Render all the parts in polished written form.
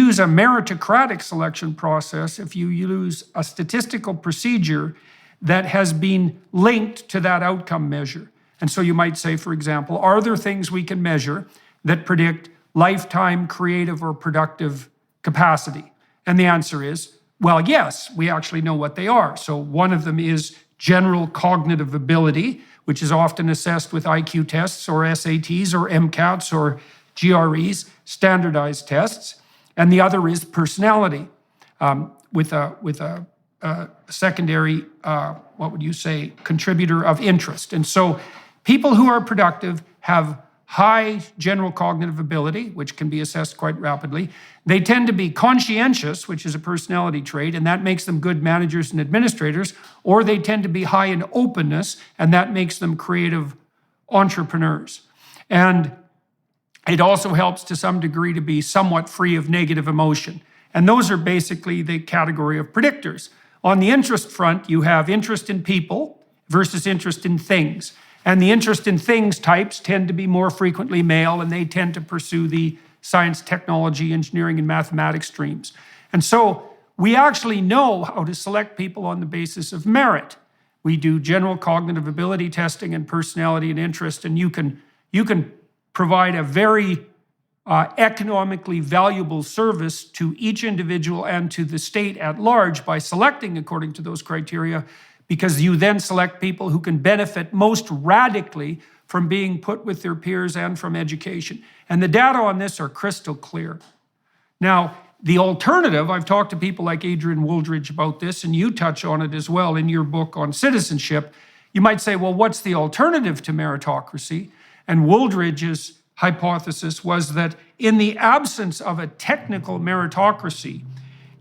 use a meritocratic selection process if you use a statistical procedure that has been linked to that outcome measure. And so you might say, for example, are there things we can measure that predict lifetime creative or productive capacity? And the answer is, well, yes, we actually know what they are. So one of them is general cognitive ability, which is often assessed with IQ tests or SATs or MCATs or GREs, standardized tests. And the other is personality, with a secondary, what would you say, contributor of interest. And so people who are productive have high general cognitive ability, which can be assessed quite rapidly. They tend to be conscientious, which is a personality trait, and that makes them good managers and administrators, or they tend to be high in openness, and that makes them creative entrepreneurs. And it also helps to some degree to be somewhat free of negative emotion. And those are basically the category of predictors. On the interest front, you have interest in people versus interest in things. And the interest in things types tend to be more frequently male, and they tend to pursue the science, technology, engineering, and mathematics streams. And so we actually know how to select people on the basis of merit. We do general cognitive ability testing and personality and interest, and you can provide a very economically valuable service to each individual and to the state at large by selecting according to those criteria, because you then select people who can benefit most radically from being put with their peers and from education. And the data on this are crystal clear. Now, the alternative, I've talked to people like Adrian Wooldridge about this, and you touch on it as well in your book on citizenship. You might say, well, what's the alternative to meritocracy? And Wooldridge's hypothesis was that in the absence of a technical meritocracy,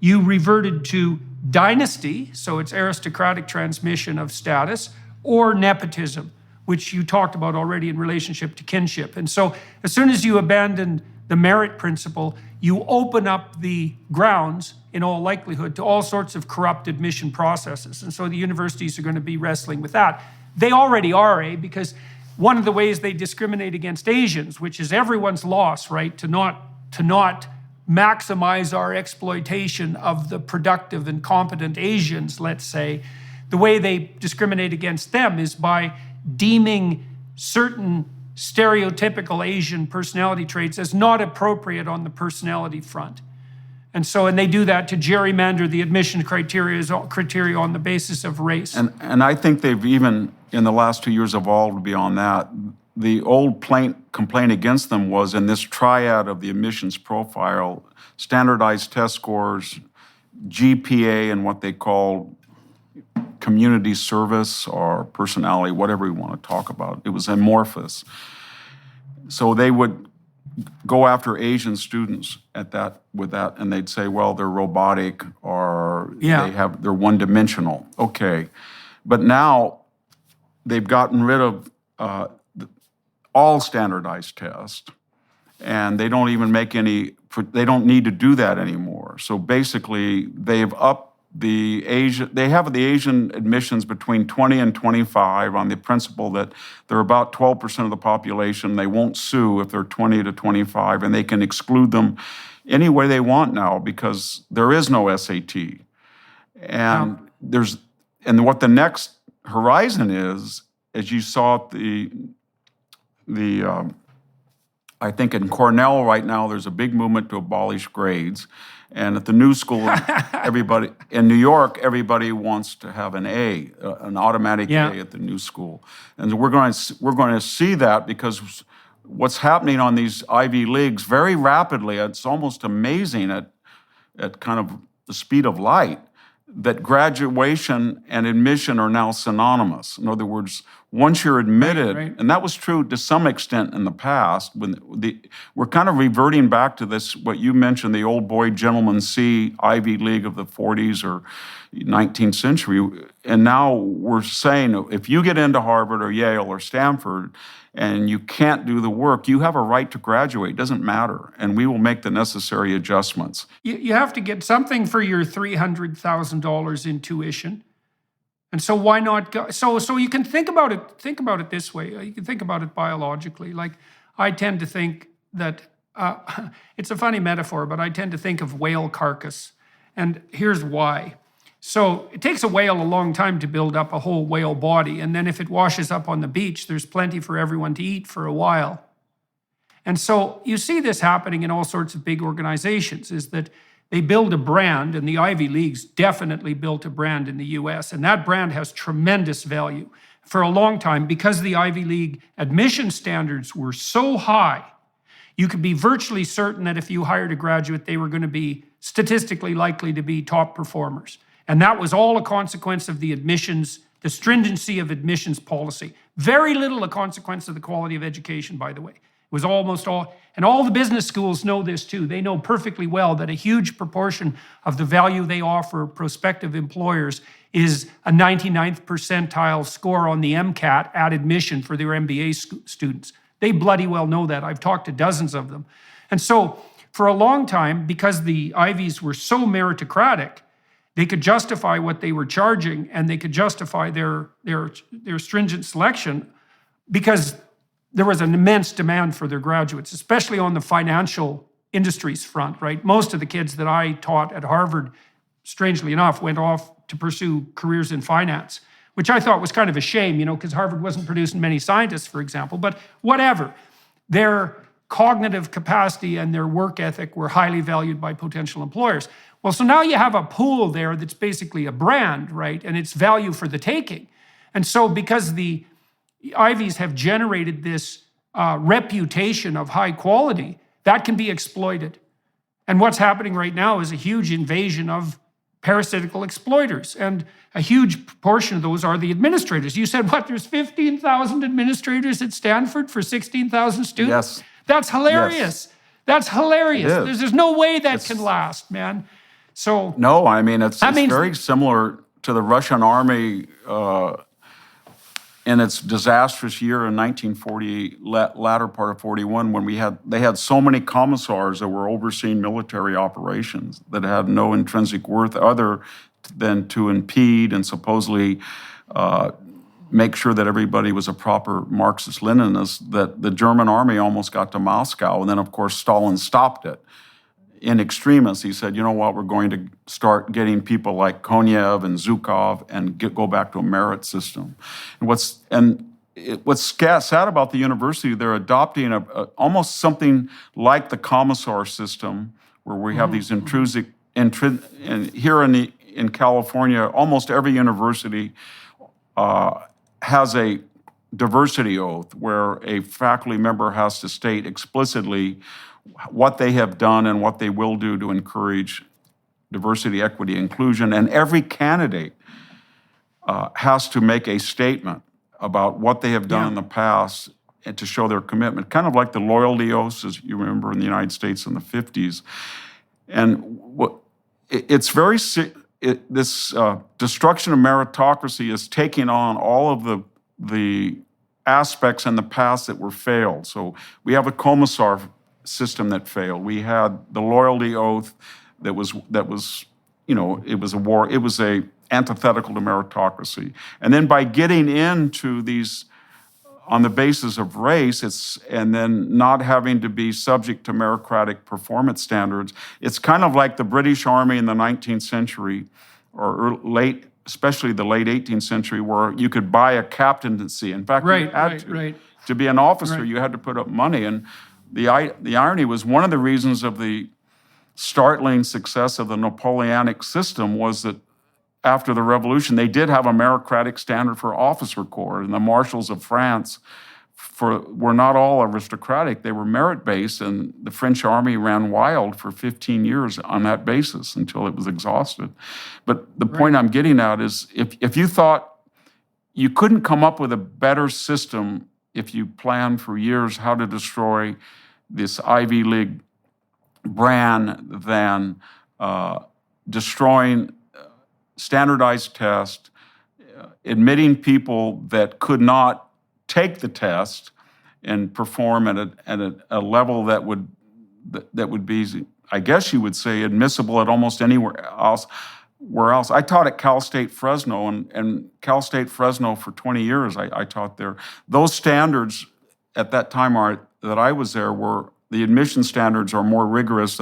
you reverted to dynasty, so it's aristocratic transmission of status, or nepotism, which you talked about already in relationship to kinship. And so as soon as you abandon the merit principle, you open up the grounds, in all likelihood, to all sorts of corrupt admission processes. And so the universities are going to be wrestling with that. They already are, because one of the ways they discriminate against Asians, which is everyone's loss, right, to not maximize our exploitation of the productive and competent Asians, let's say, the way they discriminate against them is by deeming certain stereotypical Asian personality traits as not appropriate on the personality front. And they do that to gerrymander the admission criteria on the basis of race. And I think they've even, in the last 2 years, evolved beyond that. The old complaint against them was in this triad of the admissions profile, standardized test scores, GPA, and what they call community service or personality, whatever we want to talk about. It was amorphous. So they would go after Asian students with that, and they'd say, well, they're robotic or they're one-dimensional. Okay. But now they've gotten rid of all standardized tests, and they don't even make they don't need to do that anymore. So basically, they've upped they have the Asian admissions between 20 and 25 on the principle that they're about 12% of the population. They won't sue if they're 20 to 25, and they can exclude them any way they want now because there is no SAT. And what the next horizon is, as you saw at I think in Cornell right now, there's a big movement to abolish grades. And at the new school, in New York, everybody wants to have an A, an automatic A at the new school. And we're going to see that because what's happening on these Ivy Leagues very rapidly, it's almost amazing at kind of the speed of light, that graduation and admission are now synonymous. In other words, once you're admitted, and that was true to some extent in the past, we're kind of reverting back to this, what you mentioned, the old boy gentleman C Ivy League of the 40s or 19th century. And now we're saying, if you get into Harvard or Yale or Stanford and you can't do the work, you have a right to graduate. It doesn't matter. And we will make the necessary adjustments. You have to get something for your $300,000 in tuition. And so why not go? So you can think about it this way. You can think about it biologically. Like, I tend to think that it's a funny metaphor, but I tend to think of whale carcass. And here's why. So it takes a whale a long time to build up a whole whale body. And then if it washes up on the beach, there's plenty for everyone to eat for a while. And so you see this happening in all sorts of big organizations, is that they build a brand, and the Ivy Leagues definitely built a brand in the US, and that brand has tremendous value. For a long time, because the Ivy League admission standards were so high, you could be virtually certain that if you hired a graduate, they were going to be statistically likely to be top performers. And that was all a consequence of the admissions, the stringency of admissions policy. Very little a consequence of the quality of education, by the way. It was almost all, and all the business schools know this too. They know perfectly well that a huge proportion of the value they offer prospective employers is a 99th percentile score on the MCAT at admission for their MBA students. They bloody well know that. I've talked to dozens of them. And so for a long time, because the Ivies were so meritocratic, they could justify what they were charging, and they could justify their stringent selection because there was an immense demand for their graduates, especially on the financial industries front, right? Most of the kids that I taught at Harvard, strangely enough, went off to pursue careers in finance, which I thought was kind of a shame, because Harvard wasn't producing many scientists, for example, but whatever. Their cognitive capacity and their work ethic were highly valued by potential employers. Well, so now you have a pool there that's basically a brand, right? And it's value for the taking. And so because the Ivies have generated this reputation of high quality, that can be exploited. And what's happening right now is a huge invasion of parasitical exploiters. And a huge portion of those are the administrators. You said, what, there's 15,000 administrators at Stanford for 16,000 students? Yes. That's hilarious. Yes. That's hilarious. It is. There's no way that can last, man. So no, I mean, it's very similar to the Russian army in its disastrous year in 1940, latter part of 41, when they had so many commissars that were overseeing military operations that had no intrinsic worth other than to impede and supposedly make sure that everybody was a proper Marxist-Leninist, that the German army almost got to Moscow. And then, of course, Stalin stopped it. In extremis, he said, you know what, we're going to start getting people like Konev and Zhukov and go back to a merit system. And what's sad about the university, they're adopting almost something like the commissar system, where we have these intrinsic, and here in California, almost every university has a diversity oath where a faculty member has to state explicitly what they have done and what they will do to encourage diversity, equity, inclusion. And every candidate has to make a statement about what they have done in the past and to show their commitment, kind of like the loyalty oaths, as you remember in the United States in the 50s. And it's very, this destruction of meritocracy is taking on all of the aspects in the past that were failed. So we have a commissar system that failed. We had the loyalty oath that was it was a war. It was a antithetical to meritocracy. And then by getting into these on the basis of race, and then not having to be subject to meritocratic performance standards, it's kind of like the British Army in the 19th century, or especially the late 18th century, where you could buy a captaincy. In fact, you had to be an officer, you had to put up money. And the irony was, one of the reasons of the startling success of the Napoleonic system was that after the revolution, they did have a meritocratic standard for officer corps, and the marshals of France were not all aristocratic. They were merit-based, and the French army ran wild for 15 years on that basis until it was exhausted. But the point I'm getting at is, if you thought you couldn't come up with a better system if you planned for years how to destroy this Ivy League brand than destroying standardized tests, admitting people that could not take the test and perform at a level that would be, I guess you would say, admissible at almost anywhere else. I taught at Cal State Fresno, and Cal State Fresno for 20 years I taught there. Those standards at that time that I was there were the admission standards are more rigorous